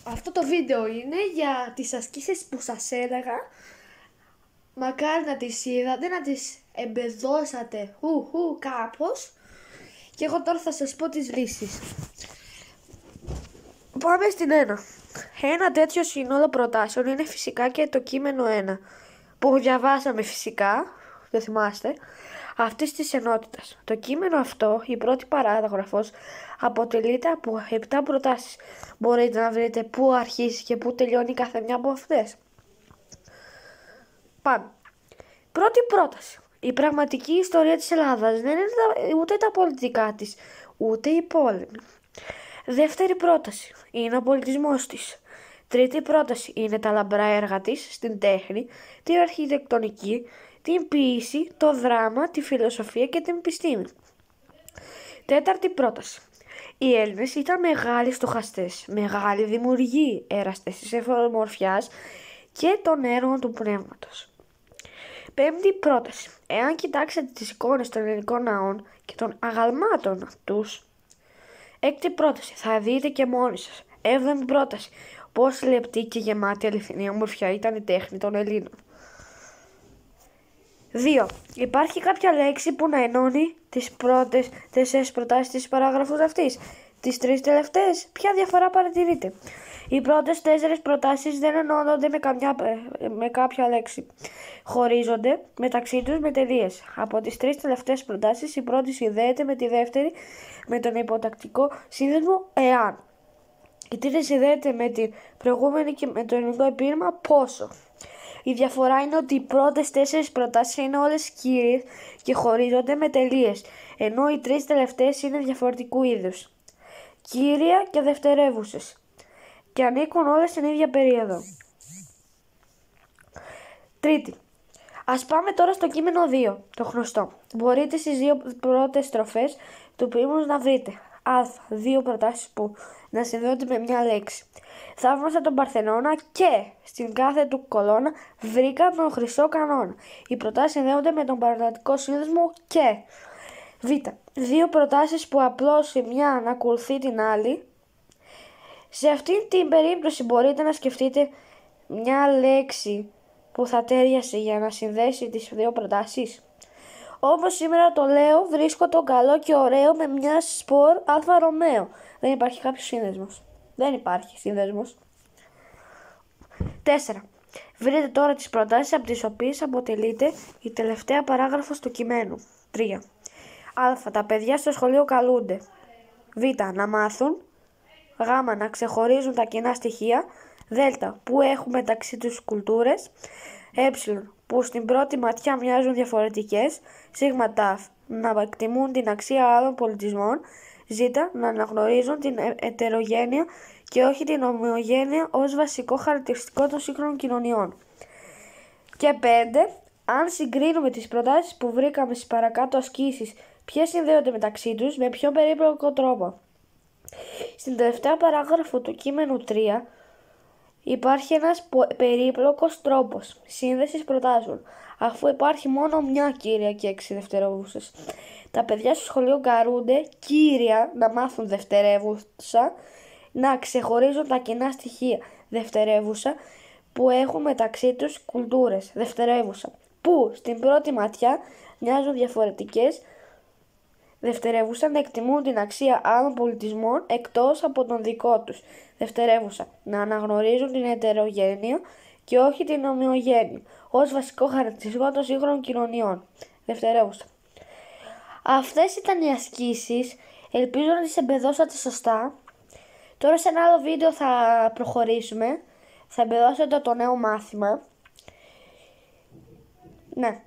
Αυτό το βίντεο είναι για τις ασκήσεις που σας έλεγα. Μακάρι να τις είδατε, να τις εμπεδώσατε κάπως. Και εγώ τώρα θα σας πω τις λύσεις. Πάμε στην 1. Ένα τέτοιο σύνολο προτάσεων είναι φυσικά και το κείμενο 1 που διαβάσαμε φυσικά, δεν θυμάστε, αυτής της ενότητας. Το κείμενο αυτό, η πρώτη παράγραφος, αποτελείται από 7 προτάσεις. Μπορείτε να βρείτε πού αρχίζει και πού τελειώνει κάθε μια από αυτές. Πάμε. Πρώτη πρόταση. Η πραγματική ιστορία της Ελλάδας δεν είναι ούτε τα πολιτικά της, ούτε η πόλεμη. Δεύτερη πρόταση είναι ο πολιτισμός της. Τρίτη πρόταση είναι τα λαμπρά έργα της στην τέχνη, την αρχιτεκτονική, την ποίηση, το δράμα, τη φιλοσοφία και την επιστήμη. Τέταρτη πρόταση. Οι Έλληνες ήταν μεγάλοι στοχαστές, μεγάλοι δημιουργοί, έραστες της ευρωμορφιάς και των έργων του πνεύματος. Πέμπτη πρόταση. Εάν κοιτάξετε τις εικόνες των ελληνικών ναών και των αγαλμάτων τους. Έκτη πρόταση. Θα δείτε και μόνοι σας. Έβδομη πρόταση. Πόσο λεπτή και γεμάτη αληθινή ομορφιά ήταν η τέχνη των Ελλήνων. 2. Υπάρχει κάποια λέξη που να ενώνει τις πρώτες 4 προτάσεις της παράγραφου αυτής. Τις 3 τελευταίες, ποια διαφορά παρατηρείτε? Οι πρώτες 4 προτάσεις δεν ενώνονται με κάποια λέξη. Χωρίζονται μεταξύ τους με τελείες. Από τις 3 τελευταίες προτάσεις, η πρώτη συνδέεται με τη δεύτερη με τον υποτακτικό σύνδεσμο εάν. Η τρίτη συνδέεται με την προηγούμενη και με το ελληνικό επίρρημα πόσο. Η διαφορά είναι ότι οι πρώτες 4 προτάσεις είναι όλες κύριες και χωρίζονται με τελείες, ενώ οι 3 τελευταίες είναι διαφορετικού είδους. Κύρια και δευτερεύουσες και ανήκουν όλες στην ίδια περίοδο. Τρίτη. Ας πάμε τώρα στο κείμενο 2, το γνωστό. Μπορείτε στις 2 πρώτες στροφές του ποίηματος να βρείτε α. 2 προτάσεις που να συνδέονται με μια λέξη. Θαύμασα τον Παρθενώνα και στην κάθε του κολόνα βρήκα τον χρυσό κανόνα. Οι προτάσεις συνδέονται με τον παραδοτικό σύνδεσμο και β. 2 προτάσεις που απλώς η μια να ακολουθεί την άλλη. Σε αυτή την περίπτωση μπορείτε να σκεφτείτε μια λέξη που θα τέριασε για να συνδέσει τις 2 προτάσεις. Όπως σήμερα το λέω, βρίσκω το καλό και ωραίο με μια σπορ Αλφα Ρωμαίο. Δεν υπάρχει κάποιος σύνδεσμος. Δεν υπάρχει σύνδεσμος. 4. Βρείτε τώρα τις προτάσεις από τις οποίες αποτελείται η τελευταία παράγραφος του κειμένου. 3. Α. Τα παιδιά στο σχολείο καλούνται. Β. Να μάθουν. Γ. Να ξεχωρίζουν τα κοινά στοιχεία. Δ. Που έχουν μεταξύ τους κουλτούρες. Ε. Που στην πρώτη ματιά μοιάζουν διαφορετικές. Σ. Τ. Να εκτιμούν την αξία άλλων πολιτισμών. Ζ. Να αναγνωρίζουν την ετερογένεια και όχι την ομοιογένεια ως βασικό χαρακτηριστικό των σύγχρονων κοινωνιών. Και 5. Αν συγκρίνουμε τις προτάσεις που βρήκαμε στις παρακάτω ασκήσεις, ποιες συνδέονται μεταξύ τους, με πιο περίπλοκο τρόπο. Στην τελευταία παράγραφο του κείμενου 3 υπάρχει ένας περίπλοκος τρόπος σύνδεσης προτάσεων, αφού υπάρχει μόνο μια κύρια και 6 δευτερεύουσες. Τα παιδιά στο σχολείο καρούνται κύρια να μάθουν δευτερεύουσα, να ξεχωρίζουν τα κοινά στοιχεία δευτερεύουσα, που έχουν μεταξύ τους κουλτούρες δευτερεύουσα, που στην πρώτη ματιά μοιάζουν διαφορετικές δευτερεύουσα, να εκτιμούν την αξία άλλων πολιτισμών εκτός από τον δικό τους δευτερεύουσα, να αναγνωρίζουν την ετερογένεια και όχι την ομοιογένεια ως βασικό χαρακτηριστικό των σύγχρονων κοινωνιών δευτερεύουσα. Αυτές ήταν οι ασκήσεις, ελπίζω να τις εμπεδώσατε σωστά. Τώρα σε ένα άλλο βίντεο θα προχωρήσουμε, θα εμπεδώσετε το νέο μάθημα. Ναι.